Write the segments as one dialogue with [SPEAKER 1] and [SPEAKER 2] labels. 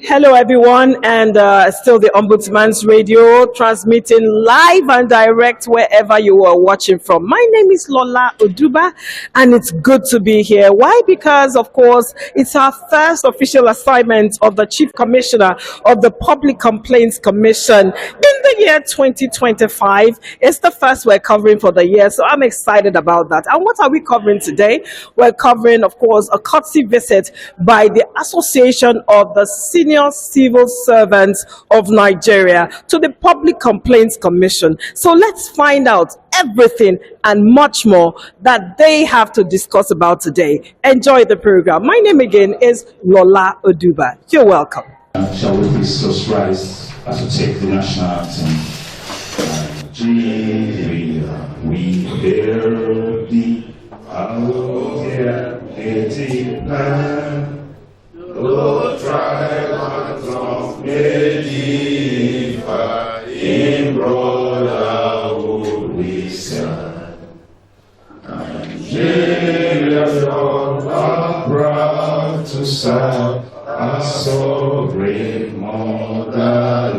[SPEAKER 1] Hello, everyone, and still the Ombudsman's Radio, transmitting live and direct wherever you are watching from. My name is Lola Oduba, and it's good to be here. Why? Because, of course, it's our first official assignment of the Chief Commissioner of the Public Complaints Commission in the year 2025. It's the first we're covering for the year, so I'm excited about that. And what are we covering today? We're covering, of course, a courtesy visit by the Association of the Senior Civil Servants of Nigeria to the Public Complaints Commission. So let's find out everything and much more that they have to discuss about today. Enjoy the program. My name again is Lola Oduba. You're welcome.
[SPEAKER 2] Shall we please just rise as we take the national anthem? Nigeria, we bear thee out here, native land. Lord, triumphs of Medieval, in brotherhood we stand. Nigeria, Lord, are proud to serve our sovereign motherland.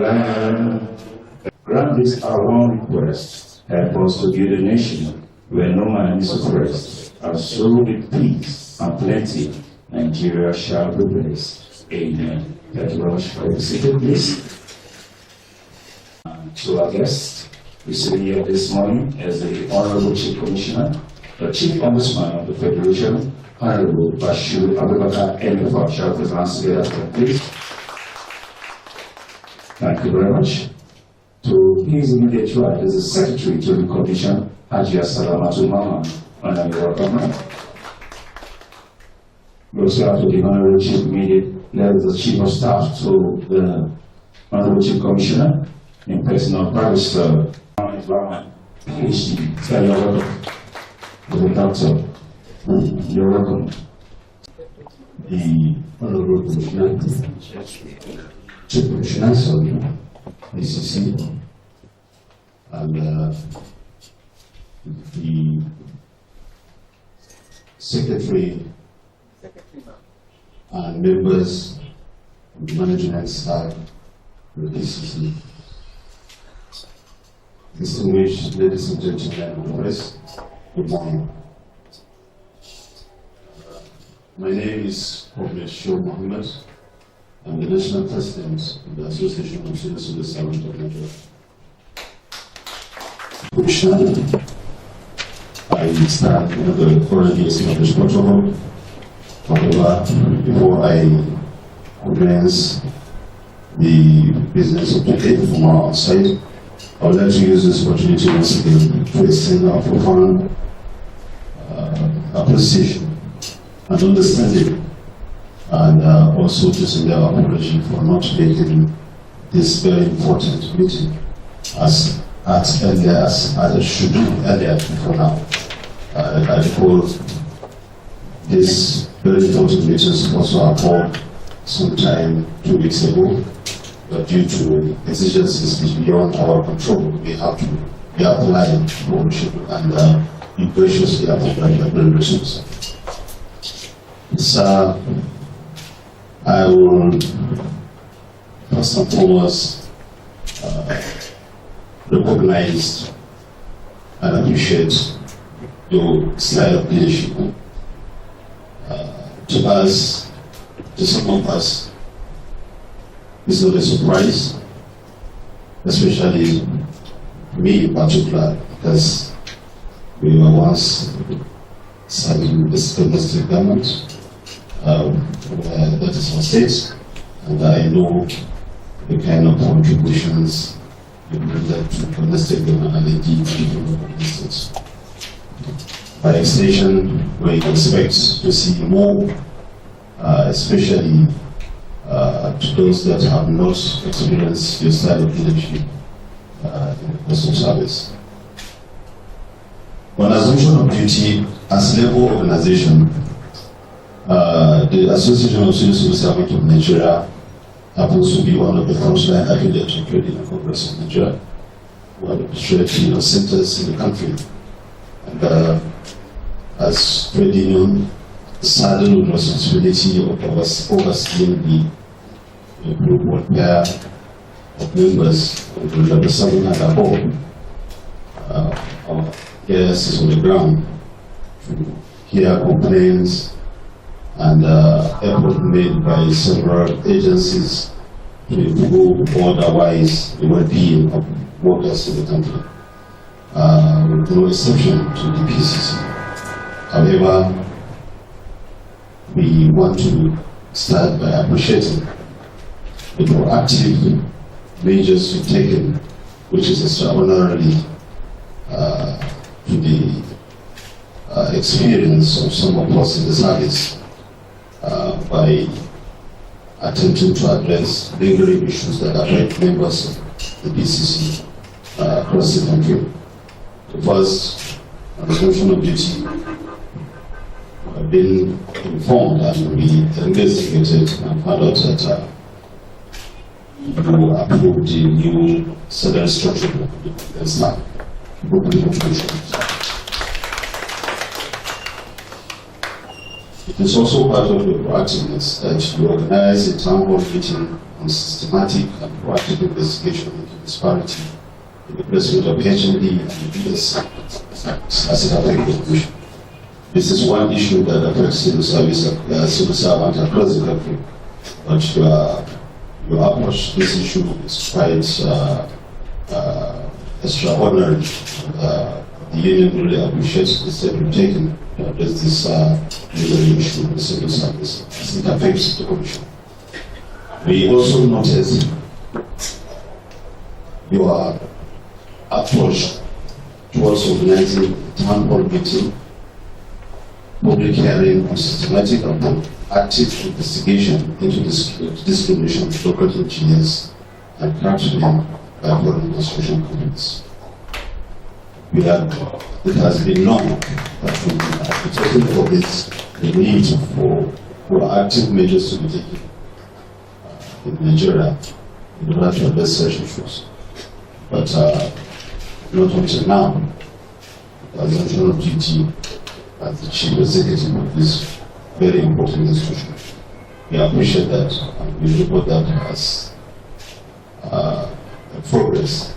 [SPEAKER 2] Grant this our one request, help us to build a nation where no man is oppressed, and so with peace and plenty Nigeria shall be blessed. Amen. Thank you very much for the seated, please. To our guest, we see here this morning as the Honorable Chief Commissioner, the Chief Ombudsman of the Federation, Honorable Bashir Abubakar Endefor. Shall we please together, please? Thank you very much. To his immediate right is the Secretary to the Commission, Hajia Salamatu Mama. Madam, you're welcome. We also have to the Honorable Chief Immediate, the Chief of Staff to the Honorable Chief Commissioner, in person of Barrister PhD. So you're welcome. The Doctor, you're welcome. The Honorable Commissioner, Chief Commissioner, sorry, ACC, and the Secretary and members of the management staff of the DCC. Distinguished ladies and gentlemen of the press, good morning. My name is Professor Shou Mohammed. I'm the National President of the Association of Senior Civil Servants of Nigeria. Commissioner, I stand under the already established protocol. However, before I commence the business of the day from our side, I would like to use this opportunity once again to extend our profound appreciation and understanding, and also to send our apology for not making this very important meeting as early as I should do earlier before now. I recall this very important meeting was also held sometime 2 weeks ago, but due to exigencies beyond our control, we have to be applying ownership and be graciously applying the deliberations. So, I will first and foremost recognize and appreciate your style of leadership. To us, to some of us, it's not a surprise, especially me in particular, because we were once serving the domestic government, that is our state, and I know the kind of contributions we bring to domestic government and indeed people of the states. By extension, we expect to see more, especially to those that have not experienced your style of leadership in the postal service. On assumption of duty as labor organization, the Association of Senior Civil Servants of Nigeria happens to be one of the frontline affiliates of Trade Union Congress of Nigeria, one of the trade union centers in the country. And as trade union, saddled with responsibility of overseeing the to approve one pair of members of level 7 and above of ASs on the ground to hear complaints and effort made by several agencies to improve or otherwise the well-being of workers in the country, with no exception to the PCC. However, we want to start by appreciating the proactive measures you've taken, which is extraordinarily to the experience of some of us in the service by attempting to address lingering issues that affect members of the BCC across the country. The first, on the assumption of duty, have been informed and we investigated and found out that you approved the new salary structure and staff. It is also part of the proactiveness that you organize a town hall meeting on systematic and proactive investigation into disparity in the placement of HND and BS as it affects the commission. This is one issue that affects civil servants across the country, but your approach to this issue is quite extraordinary. The union really appreciates the step you've taken to address this legal issue in the civil service as it affects the commission. We also noticed your approach towards organizing a town hall meeting, public hearing on systematic and active investigation into discrimination of local engineers and craftsmen by foreign construction companies. It has been known that from the talking of this, the need for proactive measures to be taken in Nigeria in order to address such issues. But not until now, the assumption of duty as the chief executive of this very important institution. We appreciate that and we report that as a progress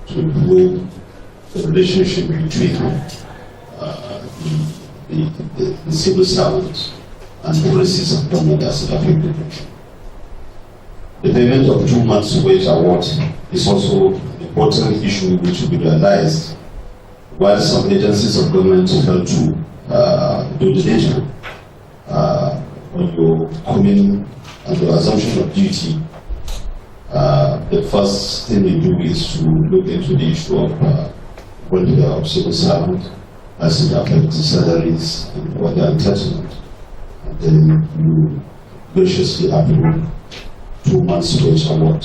[SPEAKER 2] to improve the relationship between the civil servants and policies of government as it affects the country. The payment of 2 months wage award is also an important issue which will be realized while some agencies of government fail to do the nature. When you come in and the assumption of duty, the first thing you do is to look into the issue of welfare of civil servants as it affects the salaries and what they are entitlement. And then you graciously approve 2 months wage award.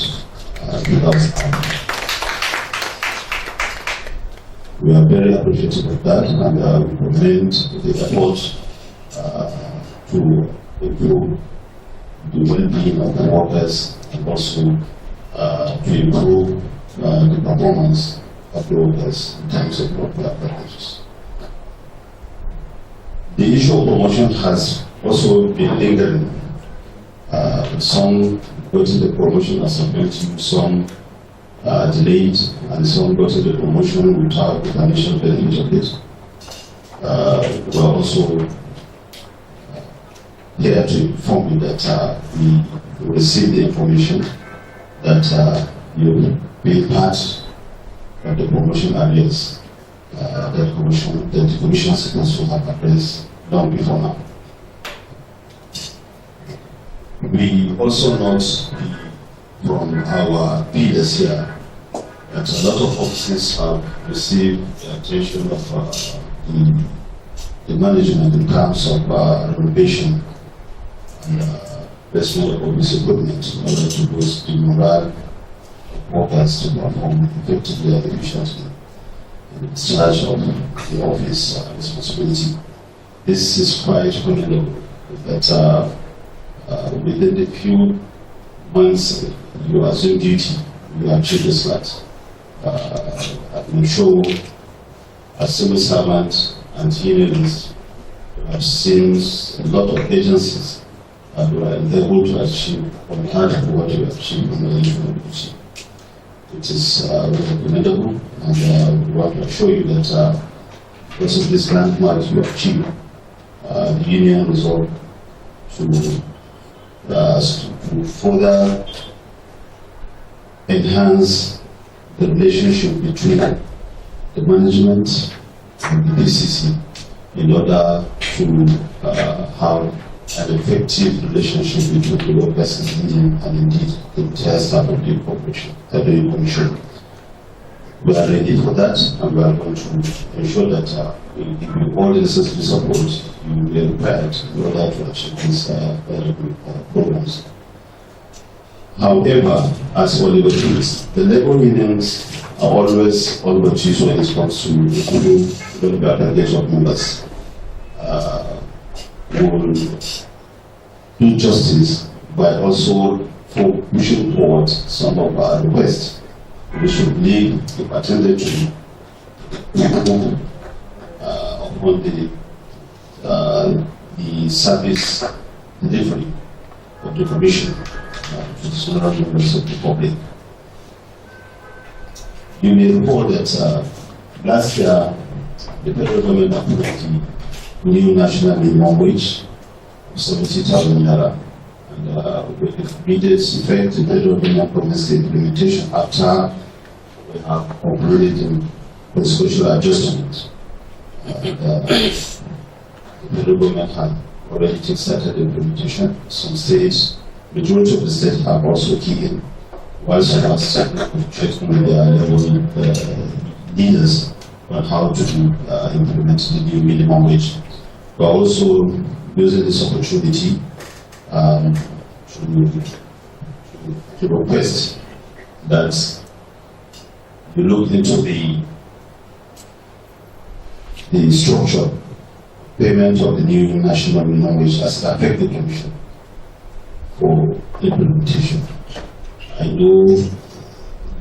[SPEAKER 2] We are very appreciative of that, and we commend the effort to improve the well-being of the workers and also to improve the performance of the workers in terms of work-life packages. The issue of promotion has also been lingering. Some got to the promotion as I mentioned, some delayed, and some got to the promotion without the financial benefit of it. We are also here to inform you that we received the information that you will be part of the promotion areas that the commission is supposed to have addressed long before now. We also note from our peers here that a lot of offices have received the attention of the management in terms of renovation and placement of office equipment in order to boost the morale of workers to perform effectively and efficiently in discharge of the office responsibility. This is quite commendable that within the few months you assume duty, you achieve this that. I'm sure as civil servants and unions have seen a lot of agencies we are able to achieve on half of what we achieved in the community. It is recommendable, and we want to assure you that because of this landmark you achieved, the union resolved to further enhance the relationship between the management and the DCC in order to have an effective relationship between the workers and the union and indeed the entire staff of the corporation, the commission. We are ready for that, and we are going to ensure that with all the necessary support you will be required in order to achieve these programs. However, as for labor unions, the labor unions are always choose when it comes to improve the package of members. Will do justice by also pushing forward some of our requests. We should leave if attended to improve upon the service delivery of the commission to the general members of the public. You may recall that last year the federal government approved the new national minimum wage of 70,000 naira, and with immediate effect the federal government commenced the implementation after we have concluded the social adjustment. The federal government had already started the implementation. Some states, majority of the states have also keyed in, while some have checked with their level leaders on how to implement the new minimum wage. We are also using this opportunity to request that you look into the structure payment of the new national minimum wage as it affects the commission for implementation. I know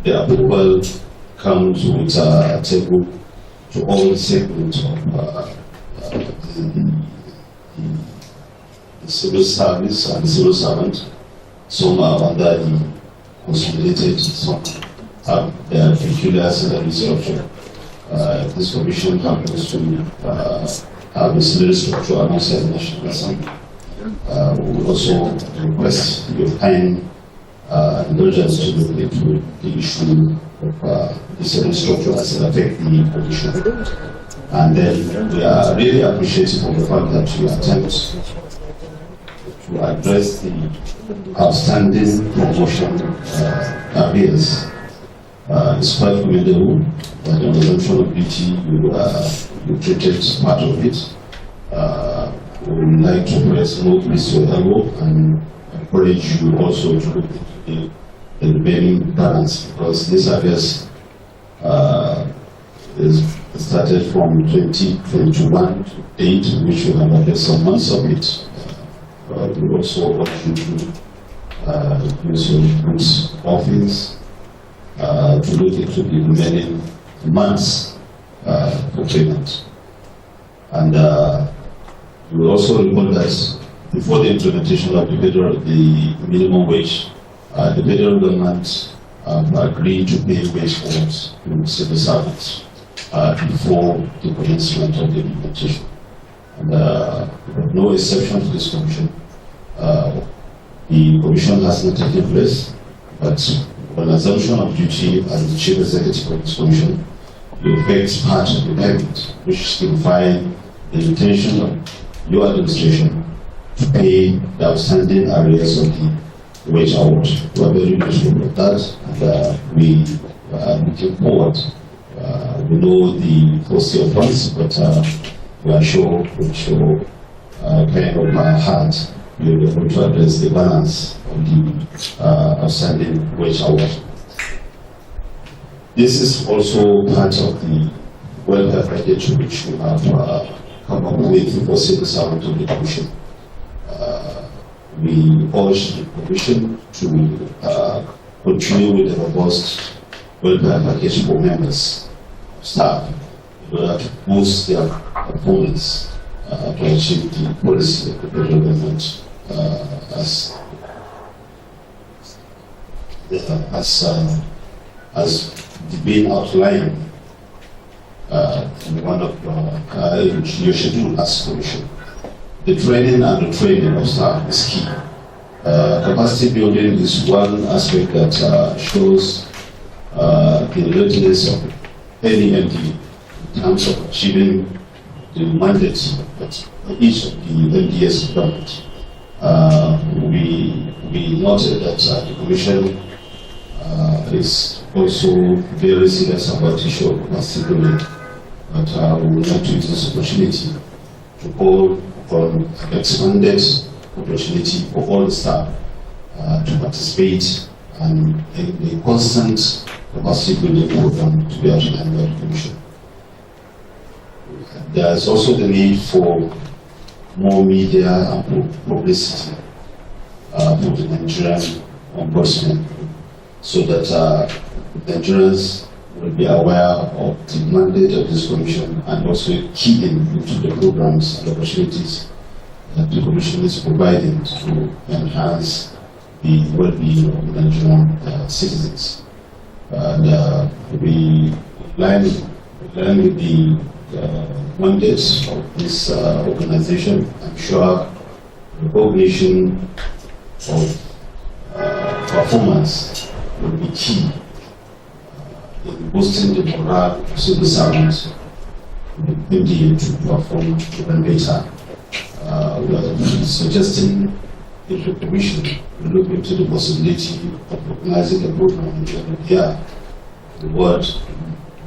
[SPEAKER 2] the approval comes with a table to all segments of the civil service and the civil servant. Some are under the consolidated, some have their peculiar salary structure. This commission happens to have a salary structure alongside the National Assembly. We will also request your kind indulgence to look into the issue of the salary structure as it affects the commission. And then we are really appreciative of the fact that you attempt to address the outstanding promotion areas. It's quite commendable that the resumption of duty you treated part of it. We would like to press no place your elbow and encourage you also to look into the remaining balance, because these areas is started from 2021 to date, which we have addressed some months of it. We also want you to use your group's office to look into the remaining months for payment. And you will also recall that before the implementation of the minimum wage, the federal government agreed to pay wage forms to civil servants before the commencement of the implementation. And no exception to this commission. The commission has not taken place, but on assumption of duty as the chief executive of this commission, you effect part of the payment, which signifies the intention of your administration to pay the outstanding areas of the wage award. We are very grateful of that, and we are looking forward. We know the cost of funds, but we are sure with your kind of heart you will be able to address the balance of the outstanding wage award. This is also part of the welfare package which we have come up with for civil servants of the commission. We urge the commission to continue with the robust welfare package for members, staff, in order to boost their performance to achieve the policy of the federal government as been outlined in one of your schedule as commission. The training and the training of staff is key. Capacity building is one aspect that shows the readiness of any MD in terms of achieving the mandate that each of the MDs government. We noted that the Commission is also very serious about the issue of capacity building, but we would like to use this opportunity to call for expanded opportunity for all the staff to participate and in a constant capacity building program to be outlined by the Commission. There is also the need for more media and publicity for the Nigerian ombudsman, so that Nigerians will be aware of the mandate of this commission and also key into the programs and opportunities that the commission is providing to enhance the well-being of Nigerian citizens. And we line with the mandate of this organization. I'm sure recognition of performance will be key in boosting the morale of civil servants in MDA to perform even better. We are suggesting if the Commission will look into the possibility of organizing a program in the year reward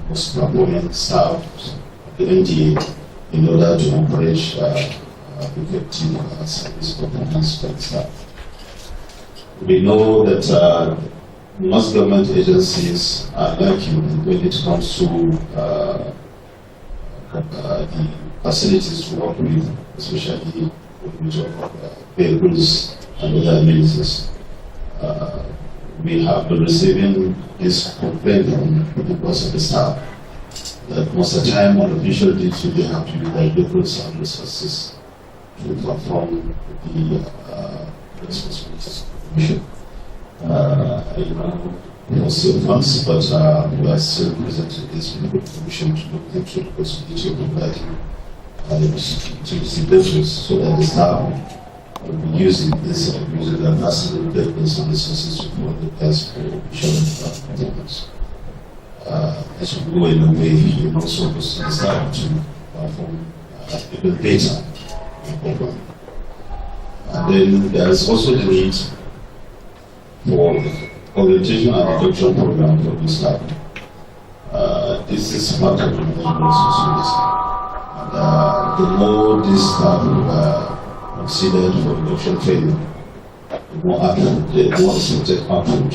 [SPEAKER 2] most performing staff of the MDA in order to encourage effective service performance by the staff. We know that most government agencies are lacking when it comes to the facilities to work with, especially when we talk about vehicles and other amenities. We have been receiving this complaint from members of the staff that most of the time on official duty they have to use their vehicles and resources to perform the responsibilities of the Commission. For still funds, but we are still presenting this with the Commission to look into the possibility of providing to vehicles so that the staff will be using this using their personal vehicles and resources to promote the best for official performance. This will go in a way and also boost the staff to perform even better program. And then there is also the need for orientation and induction program for the staff. This is part of the management responsibility. And the more this staff are considered for induction training, the more output, the more expected output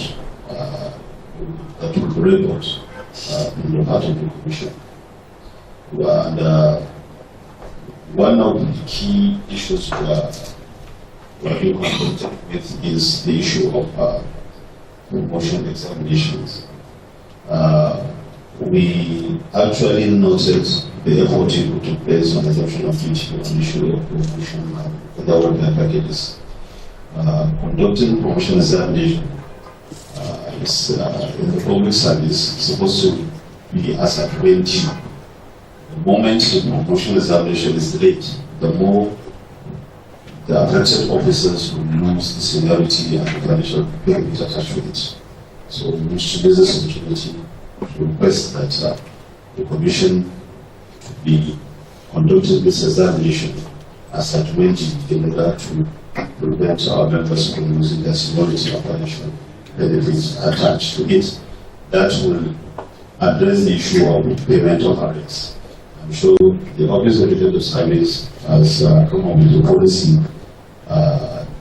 [SPEAKER 2] that will be record in the part of the Commission. And one of the key issues we are being confronted with is the issue of promotion examinations. We actually noted the effort you took place on adoption of duty on the issue of promotion and other welfare packages. Conducting promotion examination is in the public service supposed to be as at when due. The moment the promotion examination is delayed, the more the affected officers will lose the seniority and the financial benefit attached with it. So we wish to use this opportunity to request that the Commission to be conducting this examination as at when in order to prevent our members from losing their seniority and financial benefits attached to it. That will address the issue of payment of arrears. I'm sure the Office of the Head of Service has come up with a policy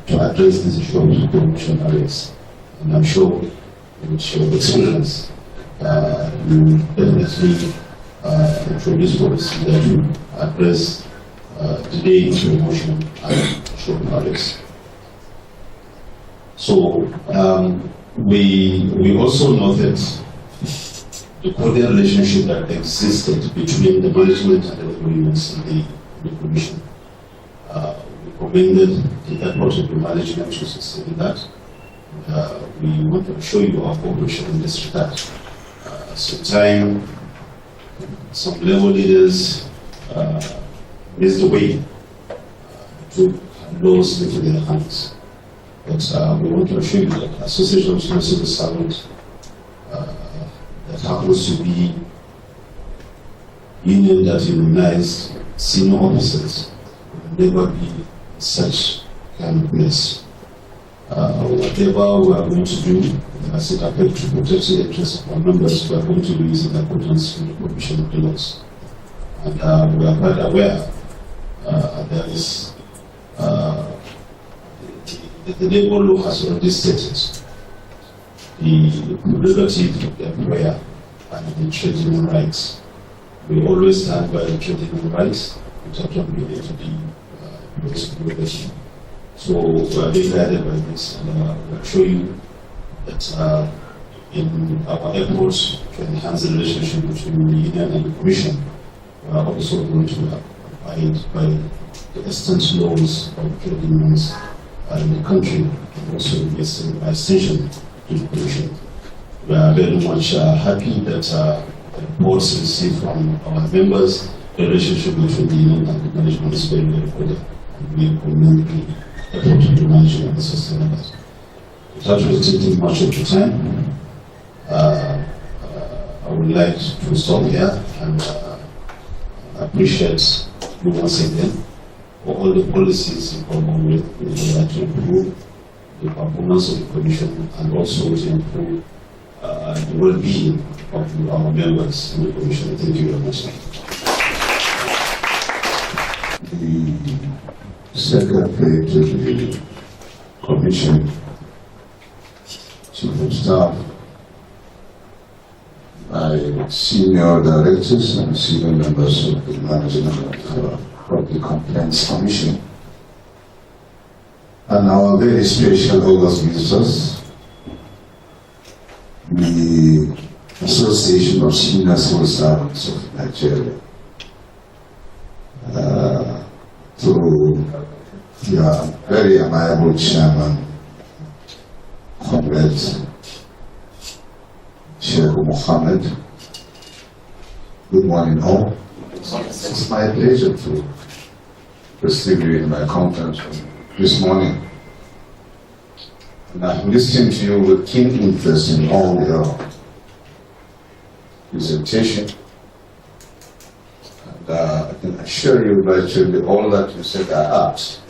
[SPEAKER 2] to address this issue of promotion arrears. And I'm sure with your experience, you definitely introduce policy that will address delay in promotion and short arrears. So we also noted the cordial relationship that existed between the management and the employees in the Commission. We recommended the airport to be management to sustain that. We want to show you our cooperation in this regard. Sometimes some level leaders missed the way to laws into their hands. But we want to assure you that Association of Civil Servants that happens to be union that immunize senior officers will never be such kind of mess. Whatever we are going to do, as it affects to protect the interests of our members, we are going to do it in accordance with the provision of the laws. And we are quite aware there is the labor law has already stated the prerogative of the employer and the trade union rights. We always stand by the trade union rights in terms of being able to be prerogative. So we are being guided by this, and we'll show you that in our efforts to enhance the relationship between the union and the commission, we are also going to abide by the extant laws of trade unions in the country, and also by extension to the commission. We are very much happy that the reports received from our members, the relationship between the union and the management is very, very good, and we commend the effort to the management and sustain that. Without taking much of your time, I would like to stop here and appreciate you once again for all the policies you come on with in order to improve the performance of the commission and also to improve the well-being of our members in the commission. Thank you very much.
[SPEAKER 3] The Secretary to the Commission, Chief of Staff, my senior directors and senior members of the Management of Public Complaints Commission, and our very special August visitors, the Association of Senior Civil Servants of Nigeria, to your very amiable chairman, Comrade Sheikh Mohammed. Good morning all. It's my pleasure to receive you in my conference room this morning. And I've listened to you with keen interest in all your presentation. And I can assure you virtually all that you said are apt.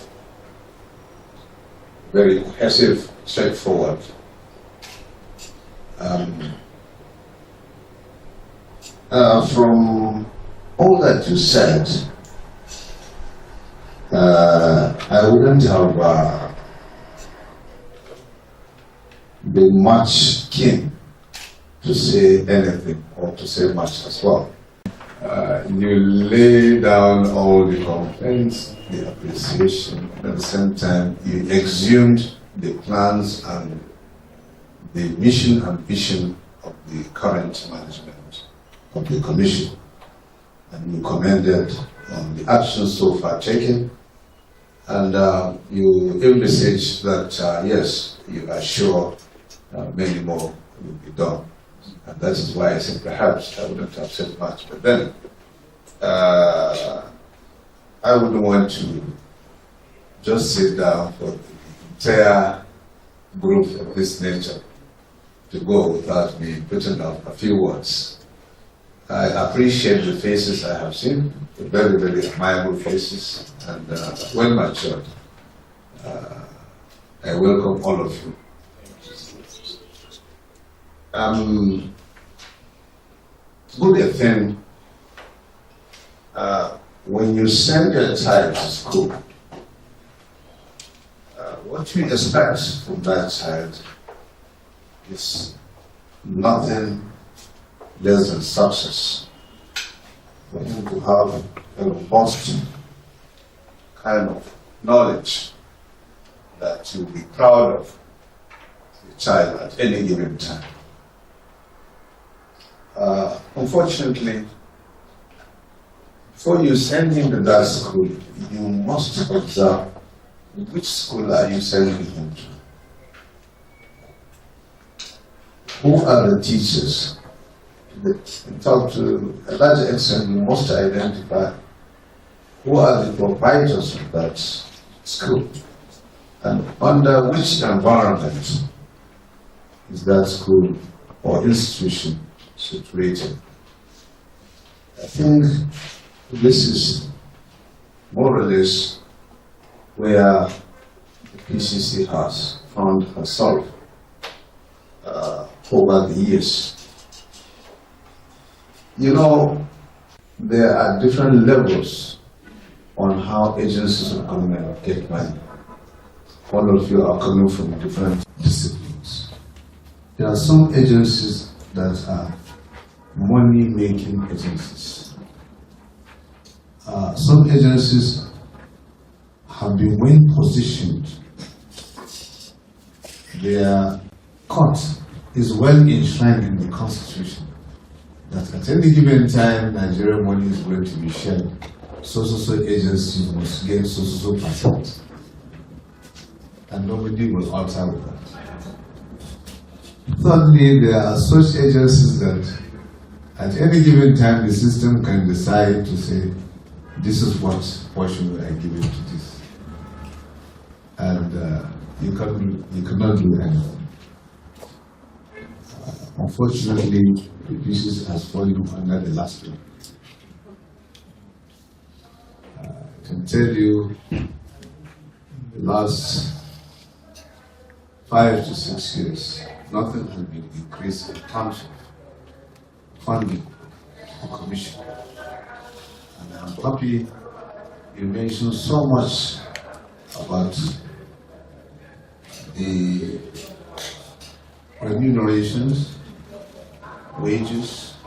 [SPEAKER 3] Very cohesive, straightforward. From all that you said, I wouldn't have been much keen to say anything or to say much as well. You lay down all the complaints, the appreciation, and at the same time you exhumed the plans and the mission and vision of the current management of the Commission. And you commended on the actions so far taken, and you envisage that, yes, you are sure many more will be done. And that is why I said perhaps I wouldn't have said much, but then I wouldn't want to just sit down for the entire group of this nature to go without me putting up a few words. I appreciate the faces I have seen, the very, very admirable faces, and well matured. I welcome all of you. Good a thing, when you send your child to school, what you expect from that child is nothing less than success. For him to have a robust kind of knowledge that you'll be proud of the child at any given time. Unfortunately, before you send him to that school, you must observe which school are you sending him to? Who are the teachers? Talk to a large extent, you must identify who are the proprietors of that school and under which environment is that school or institution situated. I think this is more or less where the PCC has found herself over the years. You know, there are different levels on how agencies of government get money. All of you are coming from different disciplines. There are some agencies that are money-making agencies. Some agencies have been well positioned. Their court is well enshrined in the Constitution that at any given time Nigerian money is going to be shared. So agencies must get so percent. And nobody will alter with that. Thirdly, there are such agencies that at any given time the system can decide to say, this is what portion will I give it to this. And you cannot do anything. Unfortunately, the pieces has fallen under the last one. I can tell you, the last 5 to 6 years, nothing has been increased in terms of funding for commission. And I'm happy you mentioned so much about the remunerations, wages,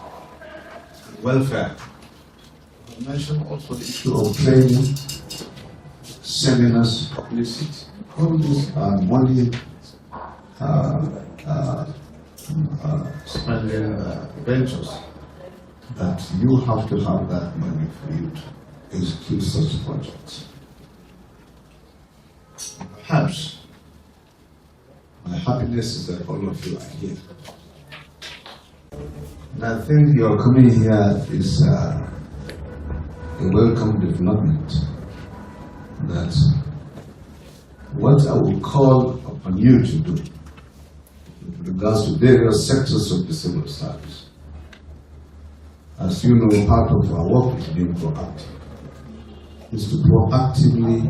[SPEAKER 3] welfare. I mentioned also the issue of training, seminars, publicity. All these are money spending ventures that you have to have that money for you to execute such projects. Perhaps my happiness is that all of you are here. And I think your coming here is a welcome development. That what I will call upon you to do with regards to various sectors of the civil service. As you know, part of our work is being proactive. Is to proactively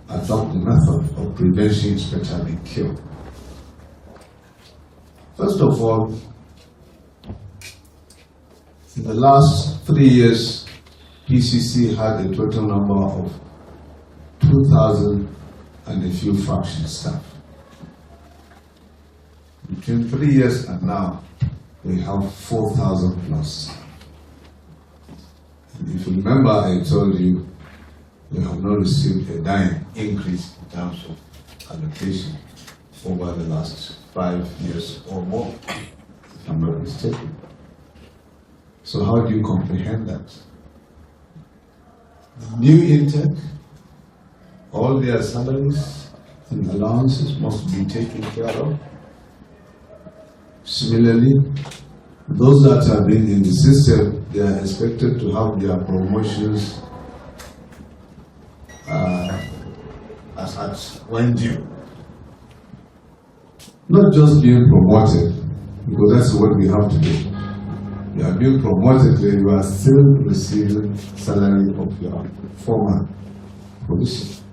[SPEAKER 3] adopt the method of prevention is better than cure. First of all, in the last 3 years, PCC had a total number of 2,000 and a few fraction staff. Between 3 years and now, we have 4,000 plus. And if you remember, I told you we have not received a dime increase in terms of allocation over the last 5 years or more, if I'm not mistaken. So how do you comprehend that? New intake, all their salaries and allowances must be taken care of. Similarly, those that have been in the system, they are expected to have their promotions as at when due. Not just being promoted, because that's what we have to do. You are being promoted, you are still receiving salary of your former position.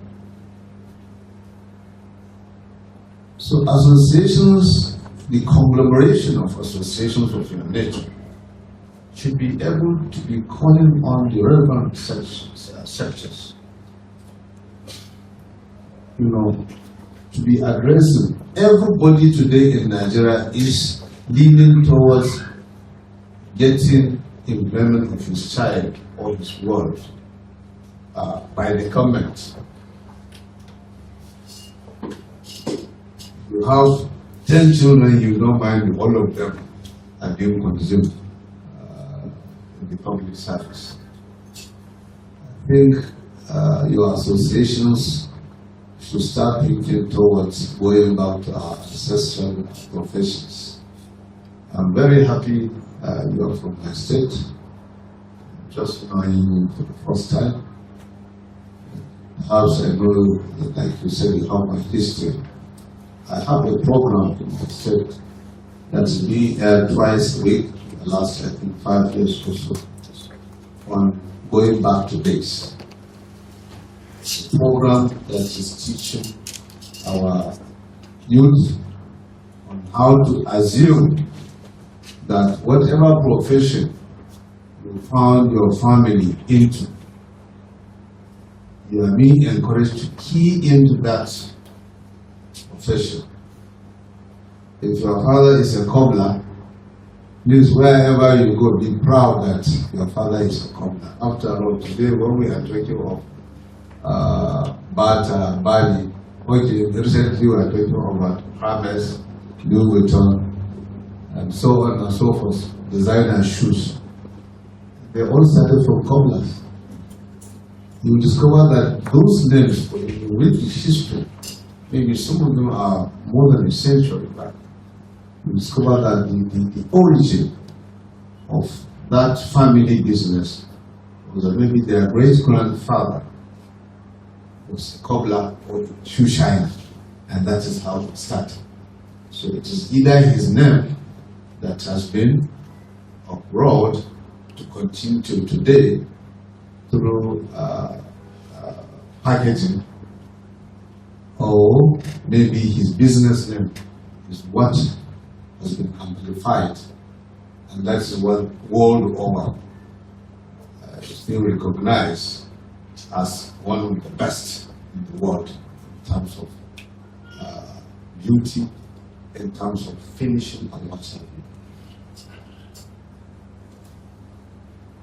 [SPEAKER 3] So associations, the conglomeration of associations of your nature should be able to be calling on the relevant sectors, to be aggressive. Everybody today in Nigeria is leaning towards getting employment of his child or his world by the government. You have 10 children, you don't mind all of them are being consumed in the public service. I think your associations to start thinking towards going back to our ancestral professions. I'm very happy you are from my state. Just knowing you for the first time. Perhaps I know, like you said, you have my history. I have a program in my state that's being aired twice a week in the last, I think, 5 years or so, on going back to base. It's a program that is teaching our youth on how to assume that whatever profession you found your family into, you are being encouraged to key into that profession. If your father is a cobbler, please, wherever you go, be proud that your father is a cobbler. After all, today when we are talking of Bata, Bali, recently we are talking about Hermes, Louis Vuitton, and so on and so forth, designer shoes. They all started from cobblers. You will discover that those names, when you read the history, maybe some of them are more than a century back. You discover that the origin of that family business was that maybe their great-grandfather was a cobbler or a shoe shiner, and that is how it started. So it is either his name that has been abroad to continue to today through packaging, or maybe his business name is what has been amplified, and that is what world over is still recognized as one of the best in the world in terms of beauty, in terms of finishing and what have you.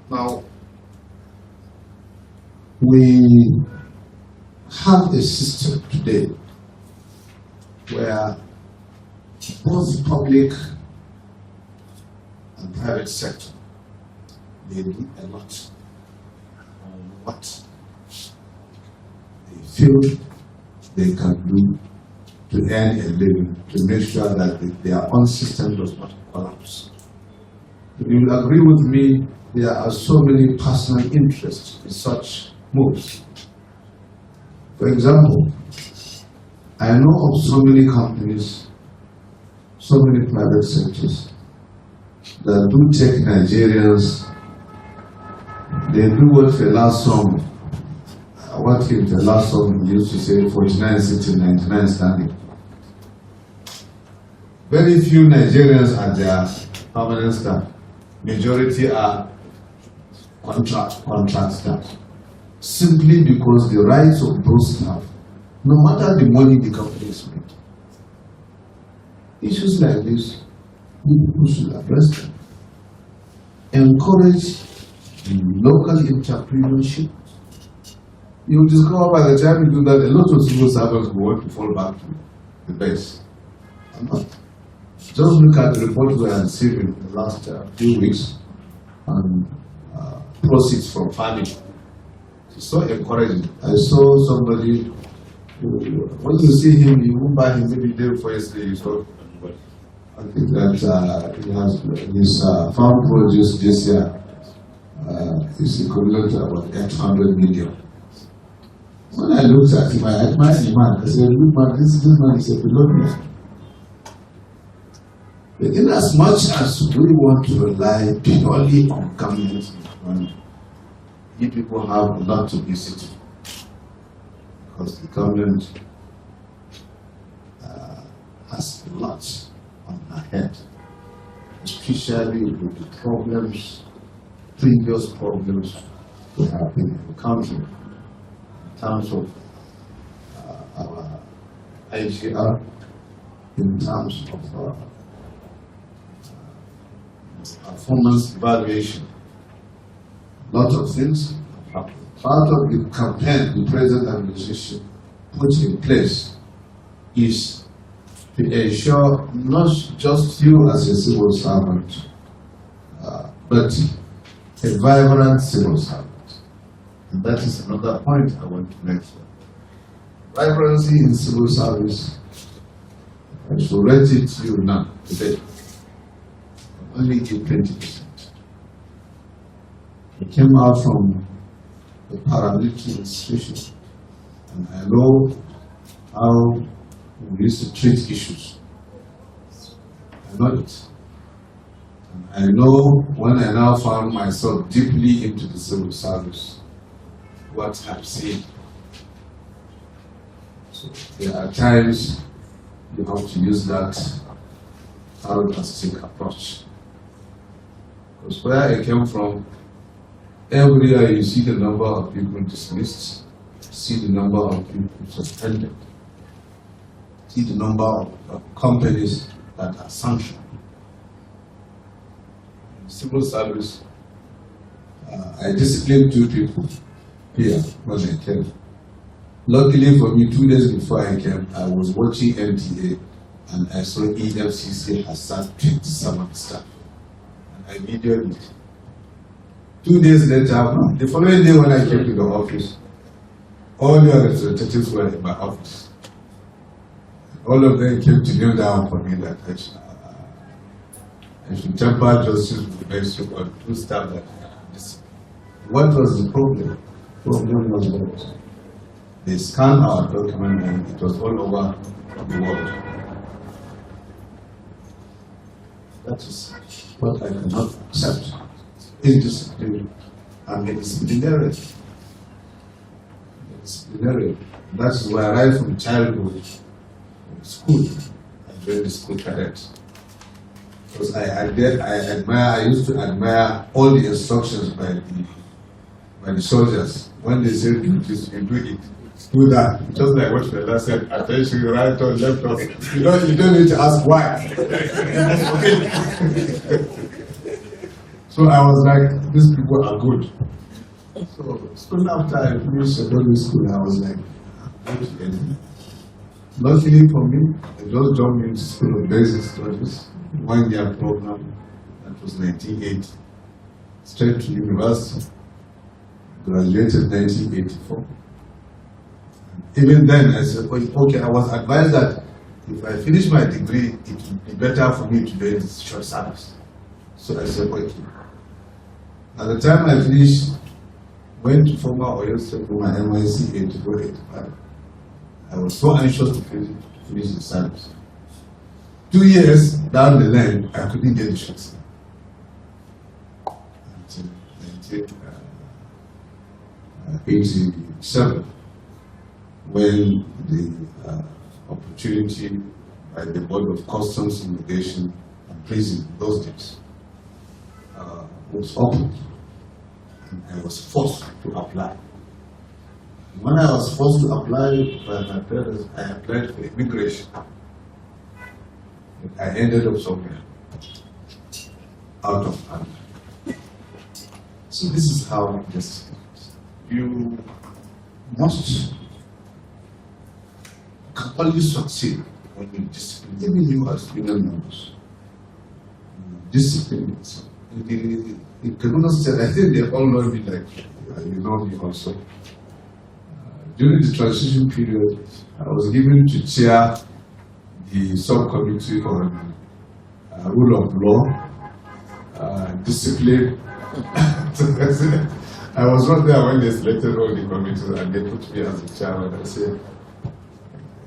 [SPEAKER 3] Now, we have a system today where both public and private sector, they do a lot on what they feel they can do to earn a living, to make sure that their own system does not collapse. If you will agree with me, there are so many personal interests in such moves. For example, I know of so many companies, so many private sectors that do take Nigerians, they do what Fela song, what him Fela song used to say, 49 sitting, 99 standing. Very few Nigerians are their permanent staff. Majority are contract staff. Simply because the rights of those staff, no matter the money the company is making, issues like this, people should address them. Encourage local entrepreneurship. You will discover by the time you do that, a lot of civil servants will want to fall back to the base. Just look at the report we have received in the last few weeks on proceeds from farming. It's so encouraging. I saw somebody who, when you see him, you won't buy him maybe day before yesterday. So I think that he has his farm produce this year is equivalent to about 800 million. When I looked at him, I admired the man. I said, look, man, this man is a billionaire. But in as much as we want to rely purely on government money, you people have a lot to visit because the government has a lot on our head, especially with the problems, previous problems we have been encountering in terms of our IGR, in terms of performance evaluation. A lot of things have happened. Part of the campaign the present administration put in place is to ensure not just you as a civil servant, but a vibrant civil servant. And that is another point I want to make. vibrancy in civil service, I should rate it to you now, today, only give 20%. I came out from the paramilitary institution, and I know how we used to treat issues. I know it. And I know when I now found myself deeply into the civil service, what I've seen. So there are times you have to use that holistic approach. Because where I came from, every year you see the number of people dismissed, see the number of people suspended, see the number of companies that are sanctioned. In civil service, I disciplined 2 people here when I came. Luckily for me, 2 days before I came, I was watching MTA and I saw EFCC has sacked 27 staff. And I videoed it. 2 days later, the following day when I came to the office, all the representatives were in my office. All of them came to kneel down for me that I should temper justice with mercy on 2 staff that this. What was the problem? The problem was that they scanned our document and it was all over the world. That is what I cannot accept. Indiscipline and disciplinary. Disciplinary. That is where right from childhood, school, I joined the school cadet. Because I used to admire all the instructions by the soldiers. When they say do this, you do it. Do that. Just like what Fela said, attention, right or left or you don't need to ask why. So I was like, these people are good. So soon after I finished secondary school, I was like, I'm going to end. Luckily for me, I just jumped into School of Basic Studies, 1-year program, that was 1980, straight to university, graduated 1984. Even then, I said, okay, I was advised that if I finish my degree, it would be better for me to do this short service. So I said, okay. At the time I finished, went to former Oyo State for my NYSC 84-85. I was so anxious to finish the service. 2 years down the line, I couldn't get the short service. Until 1987. When the opportunity by the Board of Customs, Immigration and Prison, those days, was opened, and I was forced to apply. When I was forced to apply by my parents, I applied for immigration. But I ended up somewhere out of hand. So this is how this is. You must can only succeed when you discipline, even you as union members. Discipline yourself. The Kaduna State, I think they all know me like you know me also. During the transition period, I was given to chair the subcommittee on rule of law, discipline. I was not there when they selected all the committees and they put me as the chairman. I said,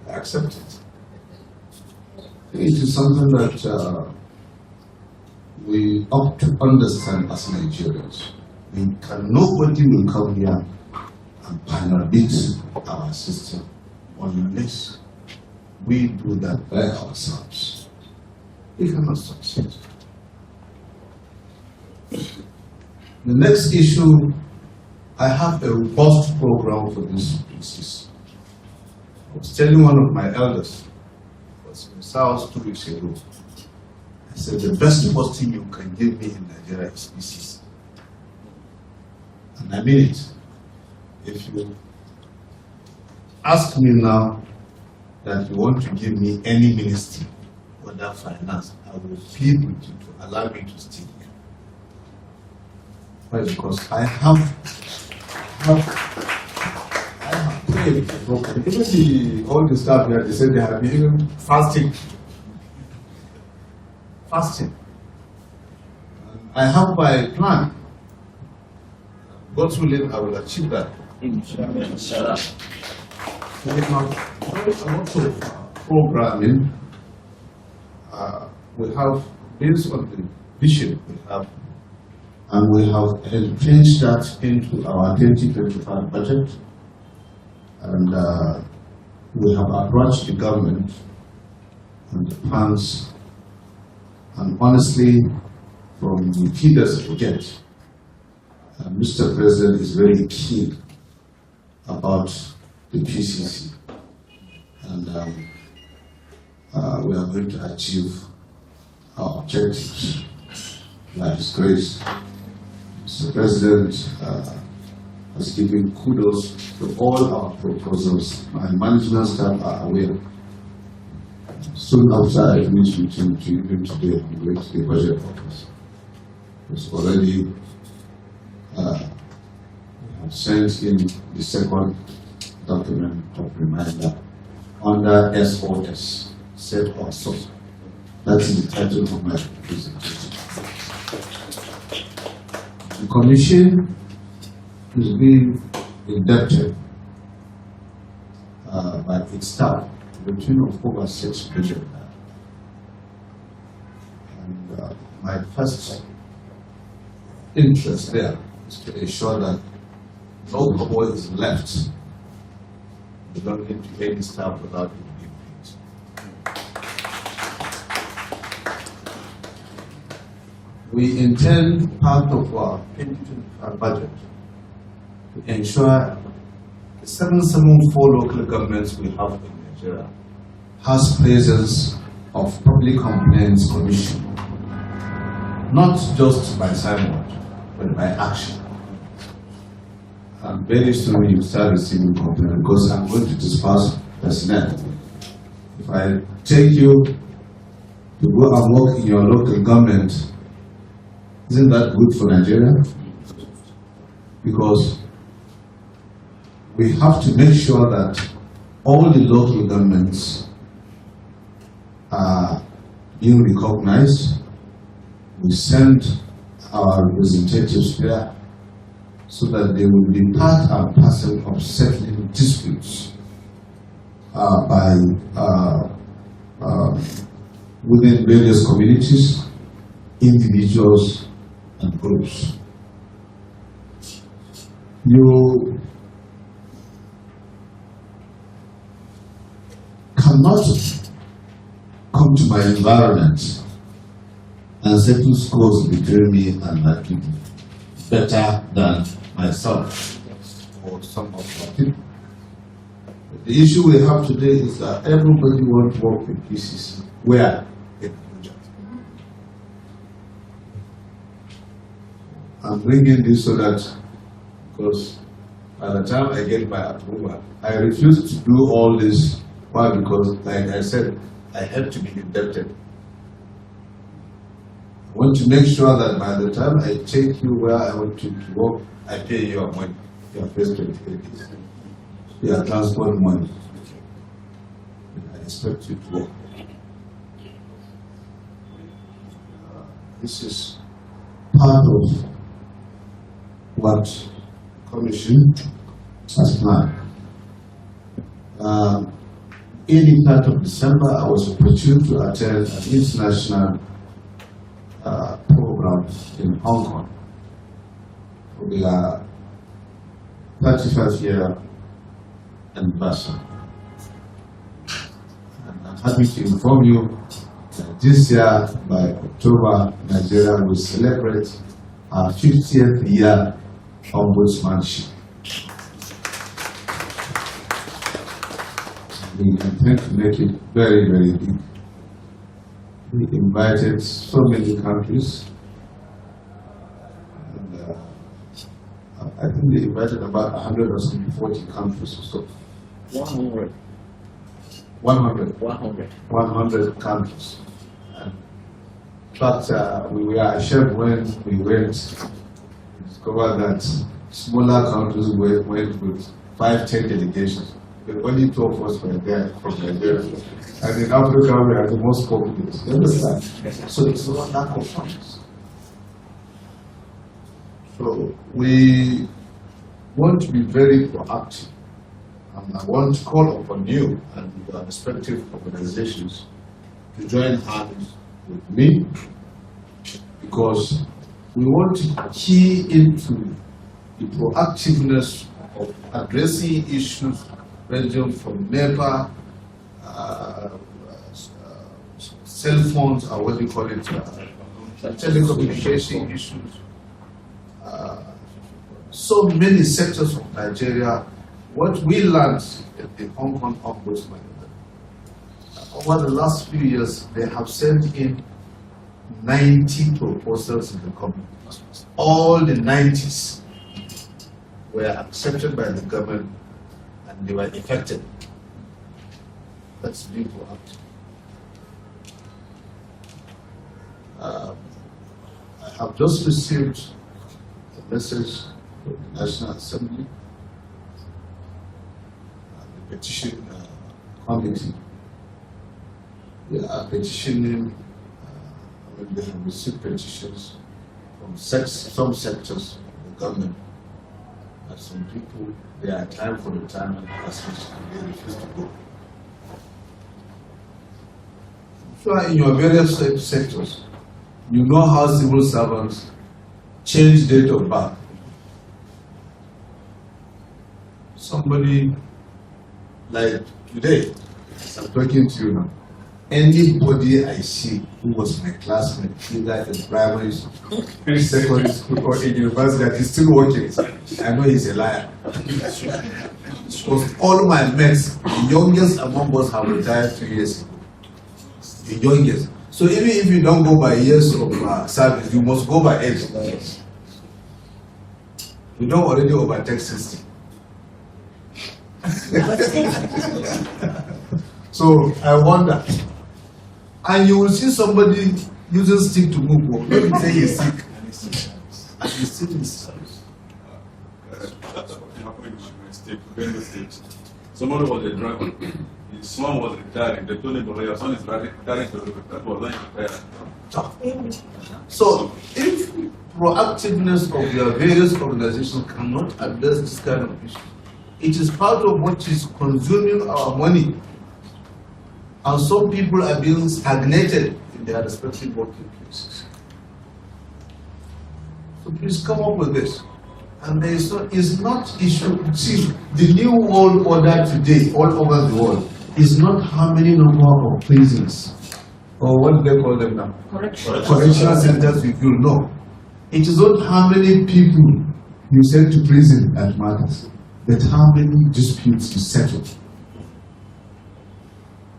[SPEAKER 3] accept it. It is something that we ought to understand as Nigerians. Nobody will come here and panel our system unless we do that by ourselves. We cannot succeed. The next issue, I have a robust program for this business. I was telling one of my elders, was in South 2 weeks ago, I said, the best posting you can give me in Nigeria is PCC. And I mean it. If you ask me now that you want to give me any ministry, whether finance, I will plead with you to allow me to stay here. Why? Because I have Even all the staff here, they said they have been even fasting. I have my plan. God's willing, I will achieve that. Inshallah. We have a lot of programming. We have, based on the vision we have, and we have changed that into our 2025 budget. And we have approached the government and the plans, and honestly, from the feeders we get, Mr. President is very keen about the PCC, and we are going to achieve our objectives by His grace. Mr. President has given kudos to all our proposals. My management staff are aware. Soon after I finish meeting to him today, I'm going to the budget office. It's already we have sent in the second document of reminder under SOS, set or source. That is the title of my presentation. The Commission is being indebted by its staff to the tune of over 6 billion. And my first interest there is to ensure that no kobo is left belonging to any staff without being paid. We intend part of our 2025 budget to ensure the 774 local governments we have in Nigeria has presence of Public Complaints Commission, not just by signboard, but by action. And very soon you start receiving complaints because I'm going to disperse personnel. If I take you to go and work in your local government, isn't that good for Nigeria? Because we have to make sure that all the local governments are being recognized. We send our representatives there so that they will be part and parcel of settling disputes within various communities, individuals, and groups. You cannot come to my environment and settle scores between me and my people better than myself or some of my people. The issue we have today is that everybody wants to work with PCC. Where? In Abuja. I'm bringing this so that, because by the time I get my approval, I refuse to do all this. Why? Because, like I said, I have to be indebted. I want to make sure that by the time I take you where I want you to work, I pay your money, your first 28 days, your transport money. I expect you to work. This is part of what the Commission has planned. In the part of December, I was opportune to attend an international program in Hong Kong for the 35-year anniversary. And I'm happy to inform you that this year, by October, Nigeria will celebrate our 50th year ombudsmanship. We intend to make it very, very big. We invited so many countries. And, I think they invited about 140 countries or so.
[SPEAKER 4] 100.
[SPEAKER 3] 100 countries. And in fact, we were ashamed when we went to discover that smaller countries went with 5-10 delegations. The only 2 of us were there from Nigeria. And in Africa, we are the most populous. You understand? So it's not lack of funds. So we want to be very proactive. And I want to call upon you and your respective organizations to join hands with me, because we want to key into the proactiveness of addressing issues ranging from NEPA, cell phones, or what do you call it, telecommunication issues. So many sectors of Nigeria. What we learned at the Hong Kong Ombudsman, over the last few years, they have sent in 90 proposals in the government. All the 90s were accepted by the government and they were effective. That's being proactive. I have just received a message from the National Assembly, the petition committee. They are petitioning, they have received petitions from some sectors of the government, and some people, they are time for retirement passage and they refuse to go. So in your various sectors, you know how civil servants change date of birth. Somebody like today, as I'm talking to you now, anybody I see who was my classmate, either in primary school, secondary school, or in university that is still working, I know he's a liar. Because all my mates, the youngest among us have retired 2 years ago. The youngest. So even if you don't go by years of service, you must go by age. You don't already overtake 60. So I wonder. And you will see somebody using stick to move. Let me say he's sick. And he's still in service.
[SPEAKER 4] That's what happened in my state, Benue State. Somebody was a driver. His son was retiring. They told him, your son is retiring to that was not retired.
[SPEAKER 3] So if proactiveness of your various organizations cannot address this kind of issue, it is part of what is consuming our money. And some people are being stagnated in their respective working places. So please come up with this. And there is not issue. See, the new world order today, all over the world, is not how many number of prisons, or what do they call them now? Correctional centers you will know. It is not how many people you send to prison that matters, but how many disputes you settle.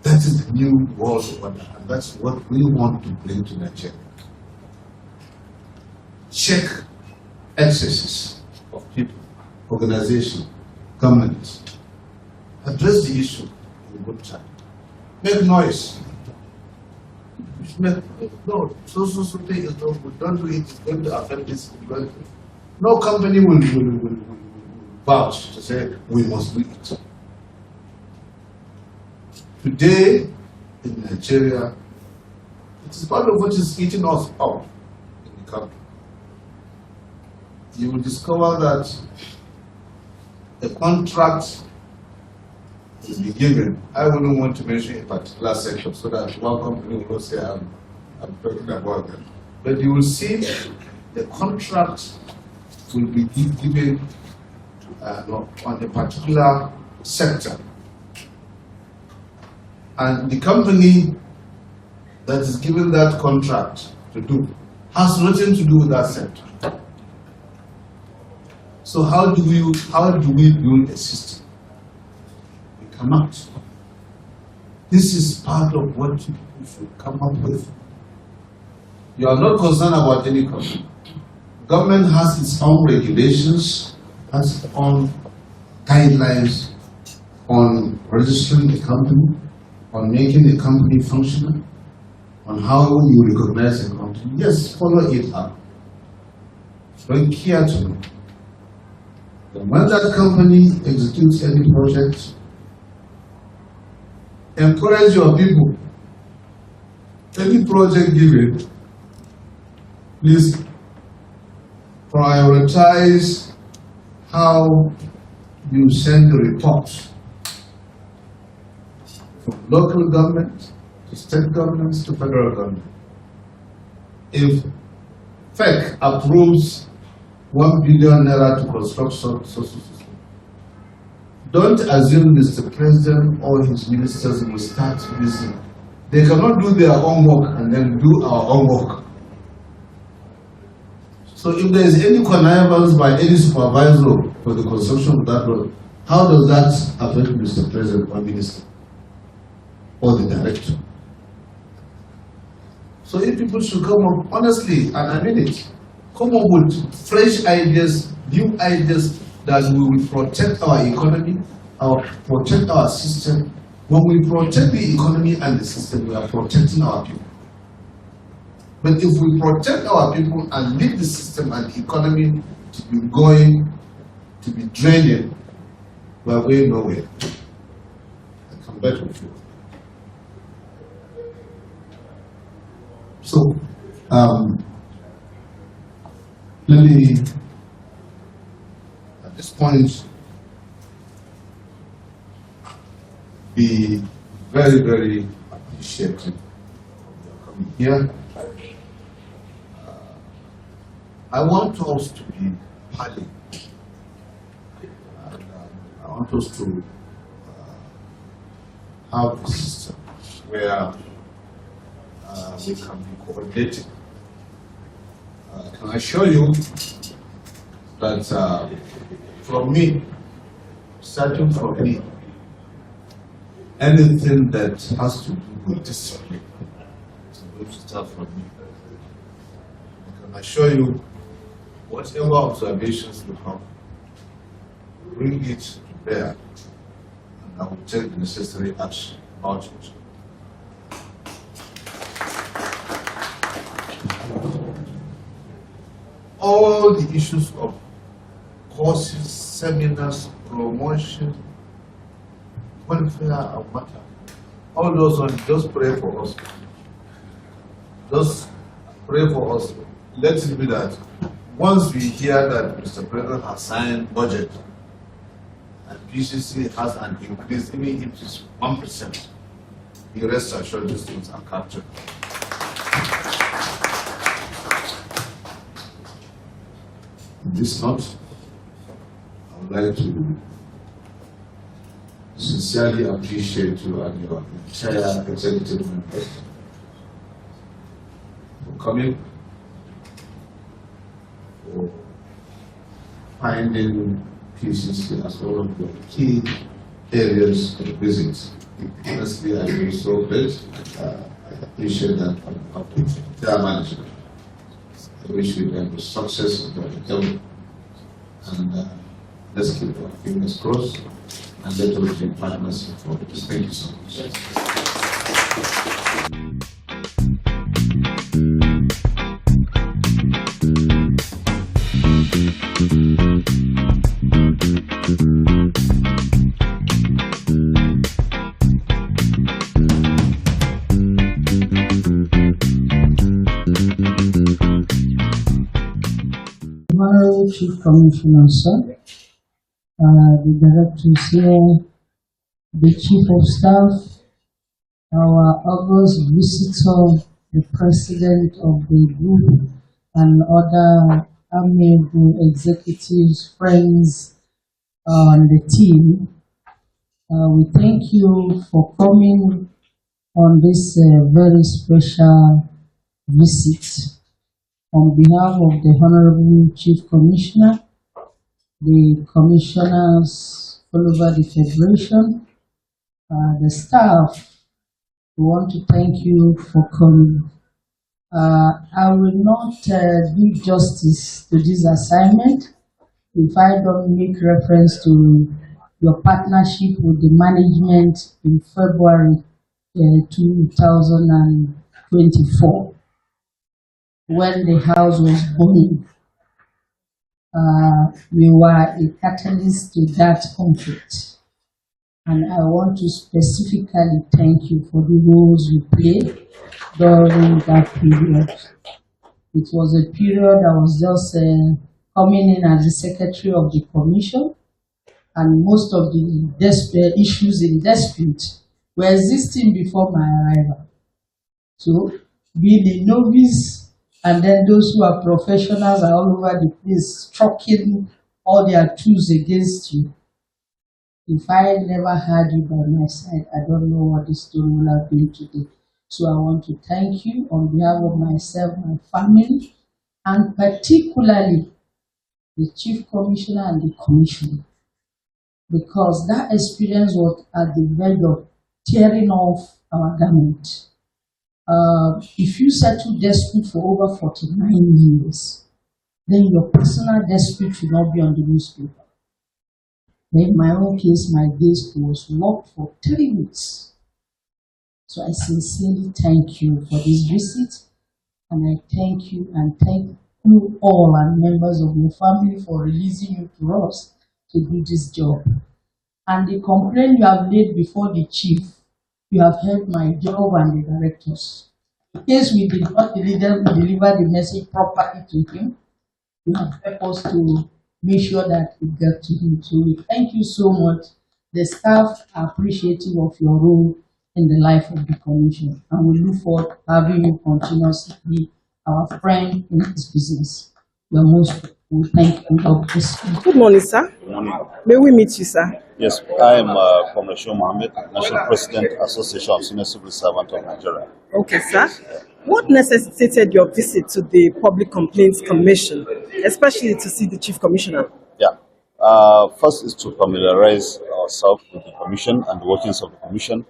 [SPEAKER 3] That is the new world order, and that's what we want to bring to Nigeria. Check excesses of people, organization, government. Address the issue in good time. Make noise. No, so thing is not good. Don't do it. It's going to affect this. No company will vouch to say we must do it. Today in Nigeria, it is part of what is eating us up in the country. You will discover that a contract will be given. I wouldn't want to mention a particular sector so that one company will not say I'm talking about them. But you will see the contract will be given on a particular sector. And the company that is given that contract to do has nothing to do with that sector. So how do we build a system? We cannot. This is part of what we should come up with. You are not concerned about any company. Government has its own regulations, has its own guidelines on registering a company, on making a company functional, on how you recognize a company. Yes, follow it up. Don't care to know. And when that company executes any project, encourage your people. Any project given, please prioritize how you send the reports from local government to state governments to federal government. If FEC approves 1 billion naira to construct social system, don't assume Mr. President or his ministers will start busy. They cannot do their own work and then do our own work. So if there is any connivance by any supervisor for the construction of that road, how does that affect Mr. President or minister or the director? So if people should come up honestly, and I mean it, come up with fresh ideas, new ideas that we will protect our economy, protect our system. When we protect the economy and the system, we are protecting our people. But if we protect our people and leave the system and the economy to be going, to be draining, we are going nowhere. I come back with you. So, let me, at this point, be very, very appreciative of your coming here. I want us to be party. I want us to have a system where we can be coordinated. Can I assure you that from me, starting from me, anything that has to do with discipline is going to start from me. I can assure you, whatever observations you have, bring it to bear, and I will take the necessary action about it. All the issues of courses, seminars, promotion, welfare, and matter, all those ones, just pray for us. Just pray for us. Let it be that once we hear that Mr. President has signed budget and PCC has an increase, even if it's 1%, the rest assured these things are captured. On this note, I would like to sincerely appreciate you and your entire executive members for coming, for finding PCC as one of the key areas to visit. Honestly, I feel so great. I appreciate that of their management. I wish you the success of the recovery. And let's keep our fingers crossed and let us be partners for this. Thank you so much.
[SPEAKER 5] Honorable Chief Commissioner, sir, the directors here, the Chief of Staff, our August visitor, the President of the group, and other amiable executives, friends, and the team. We thank you for coming on this very special visit. On behalf of the Honorable Chief Commissioner, the commissioners all over the Federation, the staff, we want to thank you for coming. I will not do justice to this assignment if I don't make reference to your partnership with the management in February 2024. When the house was burning. You were a catalyst to that conflict. And I want to specifically thank you for the roles you played during that period. It was a period I was just coming in as the secretary of the commission, and most of the issues in dispute were existing before my arrival. So, being a novice, and then those who are professionals are all over the place, stroking all their tools against you. If I never had you by my side, I don't know what this story will have been today. So I want to thank you on behalf of myself, my family, and particularly the Chief Commissioner and the Commission, because that experience was at the verge of tearing off our garment. If you settle dispute for over 49 years, then your personal dispute should not be on the newspaper. In my own case, my case was locked for 3 weeks. So I sincerely thank you for this visit, and I thank you and thank you all and members of your family for releasing you to us to do this job. And the complaint you have laid before the chief, you have helped my job and the directors. In case we did not deliver the message properly to him, you have helped us to make sure that it got to him. So we thank you so much. The staff are appreciative of your role in the life of the commission, and we look forward to having you continuously be our friend in this business. You're most welcome. Thank you. God bless you.
[SPEAKER 1] Good morning, sir.
[SPEAKER 6] Good morning.
[SPEAKER 1] May we meet you, sir?
[SPEAKER 6] Yes, I am Comrade Show Mohammed, National President, Association of Senior Civil Servants of Nigeria.
[SPEAKER 1] Okay, sir. What necessitated your visit to the Public Complaints Commission, especially to see the Chief Commissioner?
[SPEAKER 6] Yeah. First is to familiarize ourselves with the Commission and the workings of the Commission,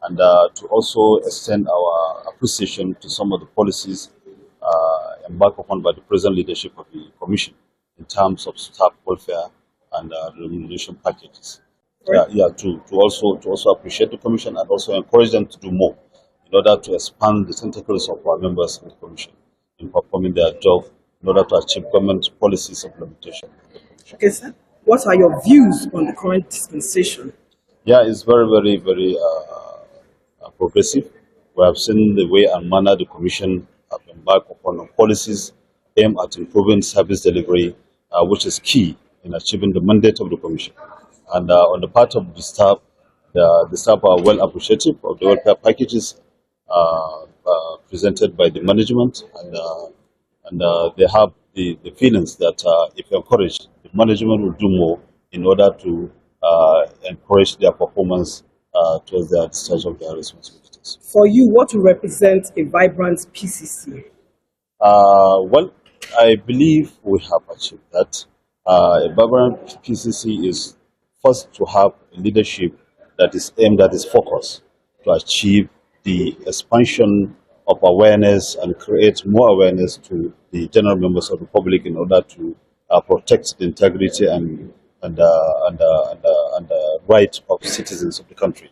[SPEAKER 6] and to also extend our appreciation to some of the policies embarked upon by the present leadership of the Commission in terms of staff welfare and remuneration packages.
[SPEAKER 1] Right.
[SPEAKER 6] To also appreciate the Commission and also encourage them to do more in order to expand the tentacles of our members in the Commission in performing their job in order to achieve government policies implementation.
[SPEAKER 1] Okay, sir. What are your views on the current dispensation?
[SPEAKER 6] Yeah, it's very, very, very progressive. We have seen the way and manner the Commission have embarked upon policies aimed at improving service delivery, which is key in achieving the mandate of the Commission. And on the part of the staff are well appreciative of the welfare packages presented by the management, and they have the feelings that if encouraged, the management will do more in order to encourage their performance towards their discharge of their responsibilities.
[SPEAKER 1] For you, what will represent a vibrant PCC?
[SPEAKER 6] Well, I believe we have achieved that. A vibrant PCC is first to have a leadership that is aimed at its focus to achieve the expansion of awareness and create more awareness to the general members of the public in order to protect the integrity and right of citizens of the country,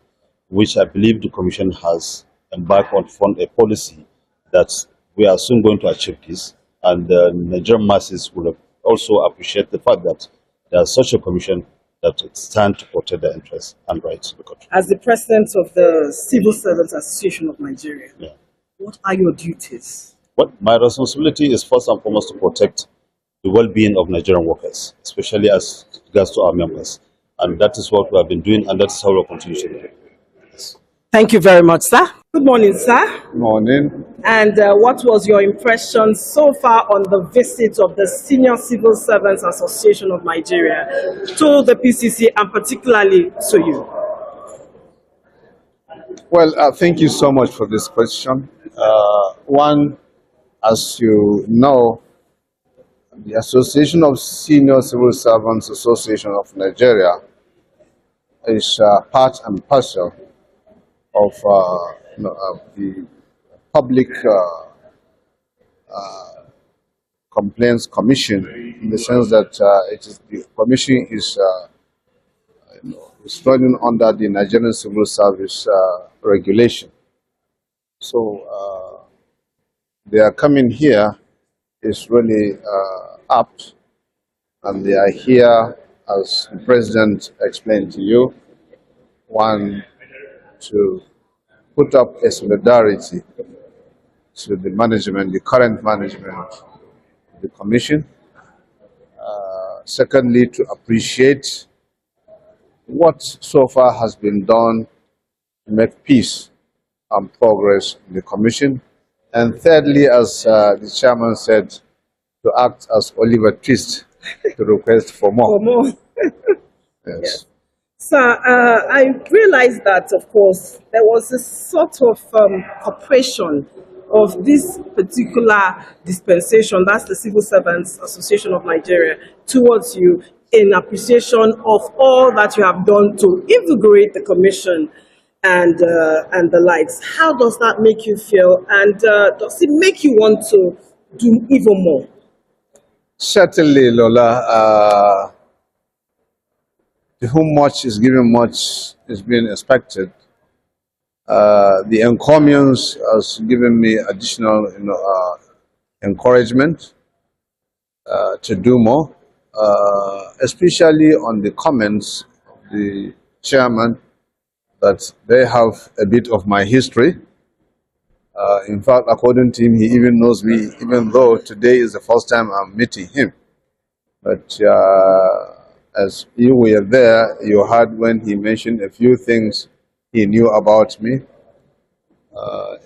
[SPEAKER 6] which I believe the Commission has embarked on a policy that we are soon going to achieve this, and the Nigerian masses will also appreciate the fact that there is such a commission that stands to protect the interests and rights of the country.
[SPEAKER 1] As the president of the Civil Servants Association of Nigeria, what are your duties?
[SPEAKER 6] Well, my responsibility is first and foremost to protect the well-being of Nigerian workers, especially as regards to our members. And that is what we have been doing, and that is how we will continue to do. Yes.
[SPEAKER 1] Thank you very much, sir. Good morning, sir.
[SPEAKER 3] Good morning.
[SPEAKER 1] And what was your impression so far on the visit of the Senior Civil Servants Association of Nigeria to the PCC, and particularly to you?
[SPEAKER 3] Well, thank you so much for this question. One, as you know, the Association of Senior Civil Servants Association of Nigeria is part and parcel of the Public Complaints Commission, in the sense that the commission is running under the Nigerian Civil Service regulation. So their coming here is really apt and they are here, as the President explained to you, one, to put up a solidarity to the management, the current management of the Commission. Secondly, to appreciate what so far has been done to make peace and progress in the Commission. And thirdly, as the chairman said, to act as Oliver Twist to request for more.
[SPEAKER 1] For more.
[SPEAKER 3] Yes.
[SPEAKER 1] Sir, I realized that, of course, there was a sort of cooperation of this particular dispensation, that's the Civil Servants Association of Nigeria, towards you in appreciation of all that you have done to invigorate the commission and the likes. How does that make you feel? And does it make you want to do even more?
[SPEAKER 3] Certainly, Lola. To whom much is given, much is being expected. The encomiums has given me additional, encouragement to do more, especially on the comments of the chairman that they have a bit of my history. In fact, according to him, he even knows me, even though today is the first time I'm meeting him. But as you were there, you heard when he mentioned a few things he knew about me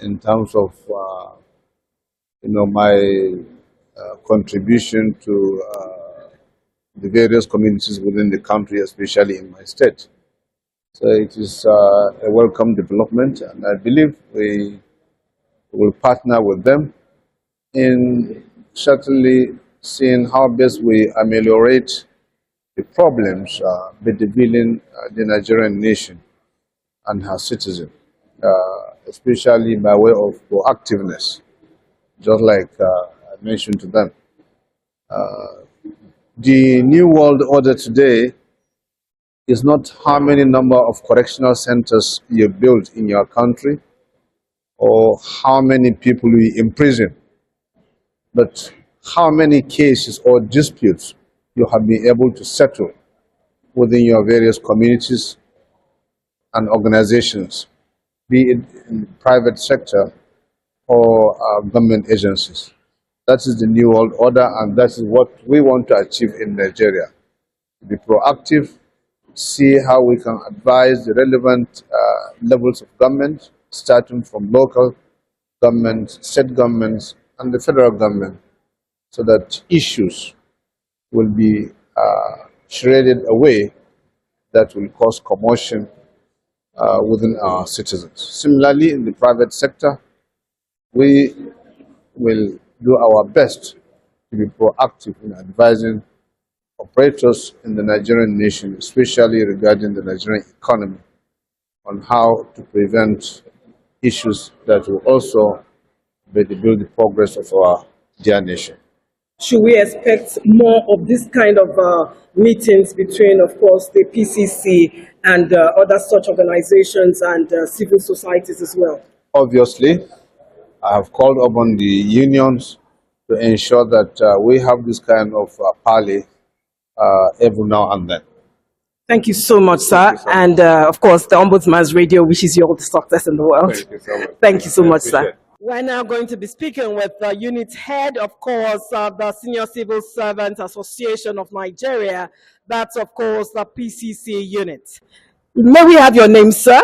[SPEAKER 3] in terms of, my contribution to the various communities within the country, especially in my state. So it is a welcome development, and I believe we will partner with them in certainly seeing how best we ameliorate the problems bedeviling the Nigerian nation and her citizens, especially by way of proactiveness, just like I mentioned to them. The New World Order today is not how many number of correctional centers you build in your country or how many people you imprison, but how many cases or disputes you have been able to settle within your various communities and organizations, be it in the private sector or government agencies. That is the New World Order, and that is what we want to achieve in Nigeria. Be proactive, see how we can advise the relevant levels of government, starting from local government, state governments, and the federal government, so that issues will be shredded away that will cause commotion within our citizens. Similarly, in the private sector, we will do our best to be proactive in advising operators in the Nigerian nation, especially regarding the Nigerian economy, on how to prevent issues that will also build the progress of our dear nation.
[SPEAKER 1] Should we expect more of this kind of meetings between, of course, the PCC and other such organizations and civil societies as well?
[SPEAKER 3] Obviously, I have called upon the unions to ensure that we have this kind of parley every now and then.
[SPEAKER 1] Thank you so much, sir. And of course, the Ombudsman's Radio wishes you all the success in the world.
[SPEAKER 3] Thank you so much.
[SPEAKER 1] Thank you so much, sir.
[SPEAKER 3] Appreciate it.
[SPEAKER 1] We're now going to be speaking with the unit head, of course, the Senior Civil Servants Association of Nigeria. That's, of course, the PCC unit. May we have your name, sir?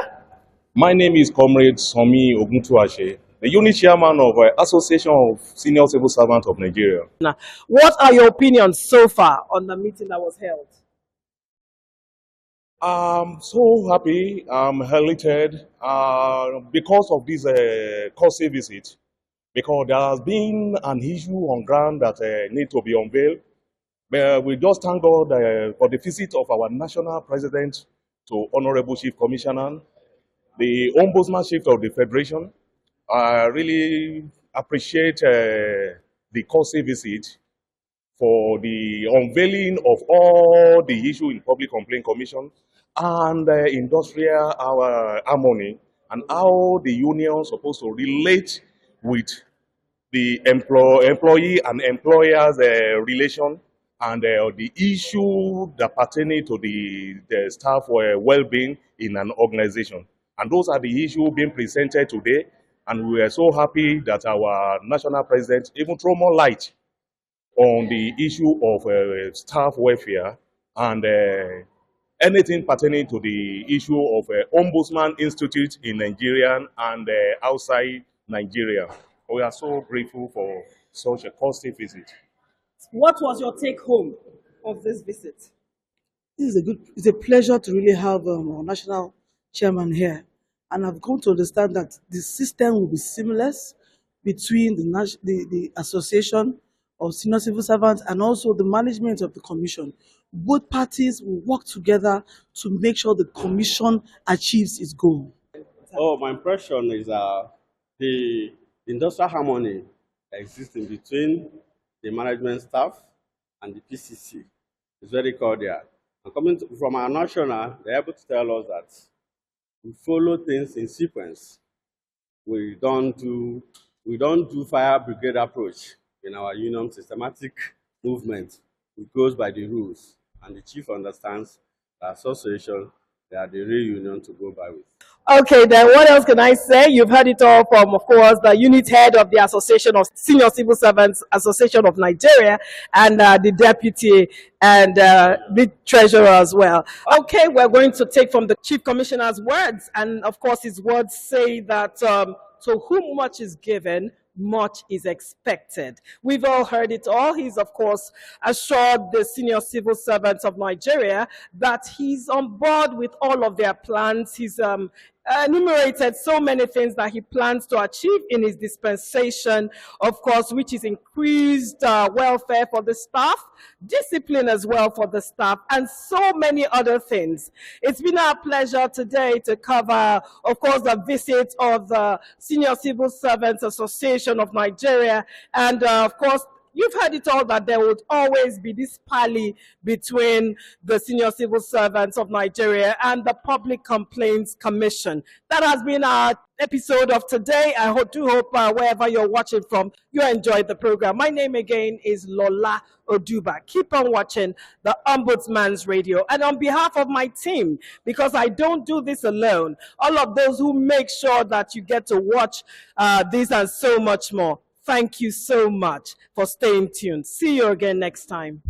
[SPEAKER 7] My name is Comrade Somi Oguntuashe, the unit chairman of Association of Senior Civil Servants of Nigeria.
[SPEAKER 1] Now, what are your opinions so far on the meeting that was held?
[SPEAKER 7] I'm so happy, I'm elated because of this courtesy visit, because there has been an issue on ground that need to be unveiled. But we just thank God for the visit of our national president to Honorable Chief Commissioner, the Ombudsmanship of the Federation. I really appreciate the courtesy visit for the unveiling of all the issue in Public Complaint Commission and industrial harmony, and how the union is supposed to relate with the employee and employers relation, and the issue that pertaining to the staff well-being in an organization. And those are the issues being presented today. And we are so happy that our national president even throw more light on the issue of staff welfare and anything pertaining to the issue of Ombudsman Institute in Nigeria and outside Nigeria. We are so grateful for such a costly visit.
[SPEAKER 1] What was your take home of this visit?
[SPEAKER 8] It's a pleasure to really have our national chairman here. And I've come to understand that the system will be seamless between the Association of Senior Civil Servants and also the management of the commission. Both parties will work together to make sure the commission achieves its goal.
[SPEAKER 9] Oh, my impression is the industrial harmony existing between the management staff and the PCC is very cordial. And coming from our national, they're able to tell us that we follow things in sequence. We don't do fire brigade approach in our union systematic movement. It goes by the rules, and the chief understands the association, they are the real union to go by with.
[SPEAKER 1] Okay, then what else can I say? You've heard it all from, of course, the unit head of the Association of Senior Civil Servants Association of Nigeria and the deputy and the treasurer as well. Okay, we're going to take from the chief commissioner's words, and of course his words say that to whom much is given, much is expected. We've all heard it all. He's, of course, assured the senior civil servants of Nigeria that he's on board with all of their plans. He's enumerated so many things that he plans to achieve in his dispensation, of course, which is increased welfare for the staff, discipline as well for the staff, and so many other things. It's been our pleasure today to cover, of course, the visit of the Senior Civil Servants Association of Nigeria, and of course, you've heard it all, that there would always be this parley between the Senior Civil Servants of Nigeria and the Public Complaints Commission. That has been our episode of today. I do hope wherever you're watching from, you enjoyed the program. My name again is Lola Oduba. Keep on watching the Ombudsman's Radio. And on behalf of my team, because I don't do this alone, all of those who make sure that you get to watch this and so much more, thank you so much for staying tuned. See you again next time.